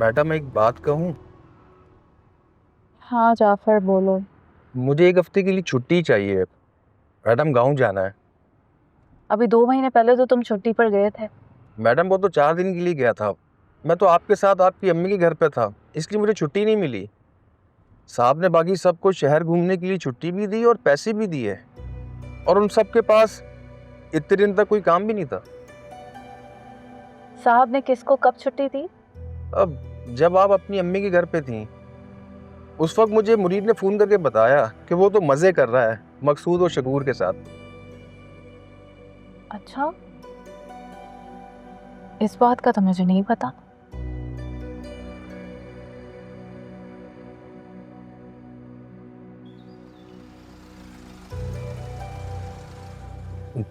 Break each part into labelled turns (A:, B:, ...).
A: Madam एक बात कहूँ?
B: हाँ जाफर बोलो।
A: मुझे एक हफ्ते के लिए छुट्टी चाहिए मैडम, गांव जाना है।
B: अभी 2 महीने पहले तो तुम छुट्टी पर गए थे।
A: मैडम वो तो 4 दिन के लिए गया था। मैं तो आपके साथ आपकी अम्मी के घर पे था, इसलिए मुझे छुट्टी नहीं मिली। साहब ने बाकी सबको शहर घूमने के लिए छुट्टी भी दी और पैसे भी दिए, और उन सब के पास इतने दिन तक कोई काम भी नहीं था।
B: साहब ने किसको कब छुट्टी दी?
A: अब जब आप अपनी अम्मी के घर पे थी, उस वक्त मुझे मुरीद ने फोन करके बताया कि वो तो मजे कर रहा है मकसूद और शकूर के साथ।
B: अच्छा, इस बात का तो मुझे नहीं पता।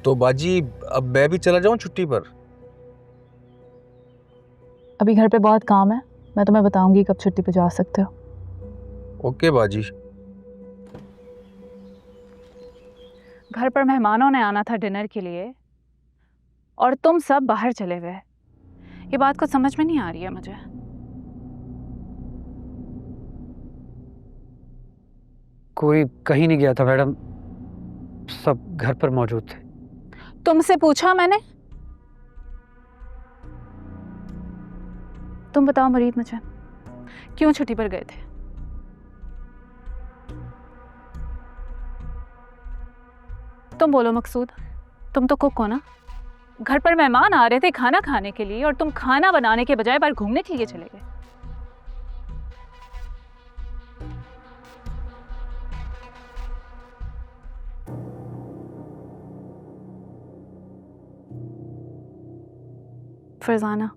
A: तो बाजी अब मैं भी चला जाऊं छुट्टी पर?
B: अभी घर पे बहुत काम है, मैं तुम्हें बताऊंगी कब छुट्टी पे जा सकते हो।
A: ओके बाजी।
B: घर पर मेहमानों ने आना था डिनर के लिए और तुम सब बाहर चले गए। ये बात कुछ समझ में नहीं आ रही है मुझे।
C: कोई कहीं नहीं गया था मैडम, सब घर पर मौजूद थे।
B: तुमसे पूछा मैंने? तुम बताओ मुरीद, मुझे क्यों छुट्टी पर गए थे? तुम बोलो मकसूद, तुम तो कुक हो ना। घर पर मेहमान आ रहे थे खाना खाने के लिए और तुम खाना बनाने के बजाय बाहर घूमने के लिए चले गए। फरजाना,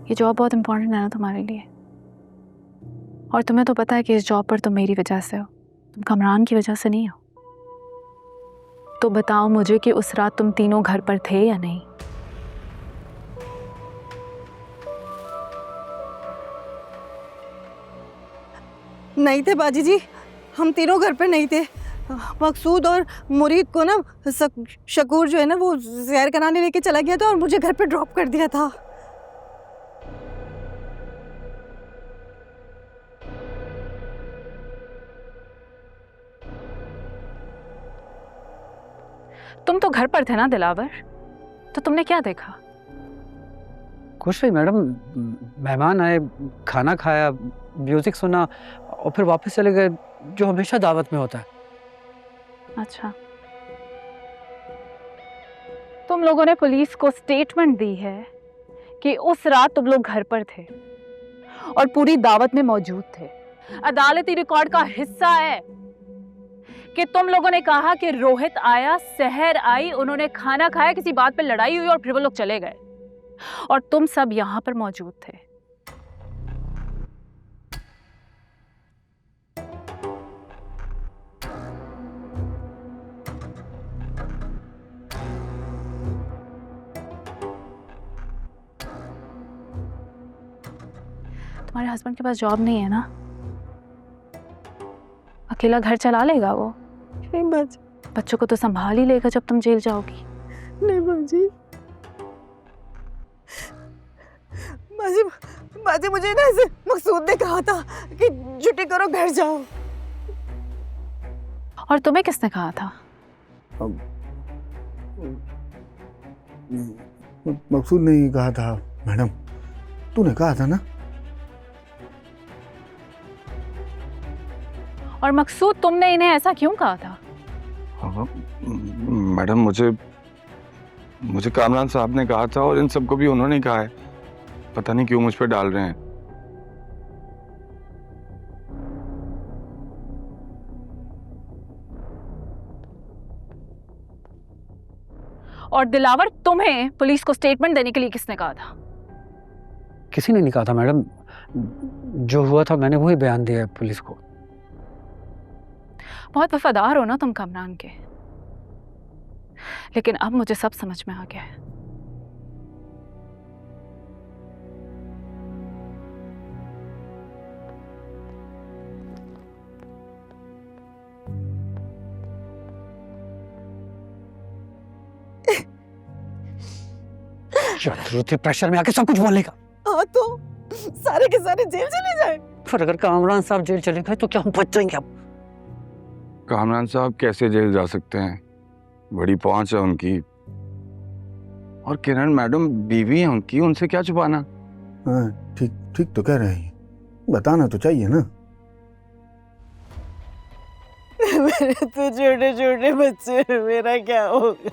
B: ये जॉब बहुत इंपॉर्टेंट है ना तुम्हारे लिए, और तुम्हें तो पता है कि इस जॉब पर तुम मेरी वजह से हो, तुम कमरान की वजह से नहीं हो। तो बताओ मुझे कि उस रात तुम तीनों घर पर थे या नहीं?
D: नहीं थे बाजी जी, हम तीनों घर पे नहीं थे। मकसूद और मुरीद को ना शकूर जो है ना वो सैर कराने लेके चला गया था और मुझे घर पे ड्रॉप कर दिया था।
B: तुम तो घर पर थे ना दिलावर, तो तुमने क्या देखा?
C: कुछ नहीं मैडम, मेहमान आए, खाना खाया, म्यूजिक सुना और फिर वापस चले गए, जो हमेशा दावत में होता है।
B: अच्छा, तुम लोगों ने पुलिस को स्टेटमेंट दी है कि उस रात तुम लोग घर पर थे और पूरी दावत में मौजूद थे। अदालती रिकॉर्ड का हिस्सा है कि तुम लोगों ने कहा कि रोहित आया, सहर आई, उन्होंने खाना खाया, किसी बात पे लड़ाई हुई और फिर वो लोग चले गए, और तुम सब यहां पर मौजूद थे। तुम्हारे हस्बैंड के पास जॉब नहीं है ना? अकेला घर चला लेगा वो?
D: नहीं बाजी,
B: बच्चों को तो संभाल ही लेगा जब तुम जेल जाओगी।
D: नहीं बाजी, बाजी, बाजी मुझे ना ऐसे मकसूद ने कहा था कि छुट्टी करो घर जाओ।
B: और तुम्हें किसने कहा था?
E: मकसूद ने ही कहा था मैडम, तूने कहा था ना।
B: और मकसूद, तुमने इन्हें ऐसा क्यों कहा था?
F: मैडम मुझे कामरान साहब ने कहा था और इन सबको भी उन्होंने कहा है। पता नहीं क्यों मुझ पे डाल रहे हैं।
B: और दिलावर, तुम्हें पुलिस को स्टेटमेंट देने के लिए किसने कहा था?
C: किसी ने नहीं कहा था मैडम, जो हुआ था मैंने वही बयान दिया है पुलिस को।
B: बहुत वफादार हो ना तुम कामरान के, लेकिन अब मुझे सब समझ में आ गया है।
C: प्रेशर में आके सब कुछ बोलेगा।
D: हाँ तो सारे के सारे जेल चले जाए।
C: फिर अगर कामरान साहब जेल चले गए तो क्या हम बच जाएंगे अब?
F: कामरान साहब कैसे जेल जा सकते हैं? बड़ी पहुंच है उनकी। और किरण मैडम बीवी है उनकी, उनसे क्या छुपाना?
E: हाँ ठीक ठीक तो कह रहे हैं, बताना तो चाहिए ना।
D: मेरे तो छोटे छोटे बच्चे हैं, मेरा क्या होगा?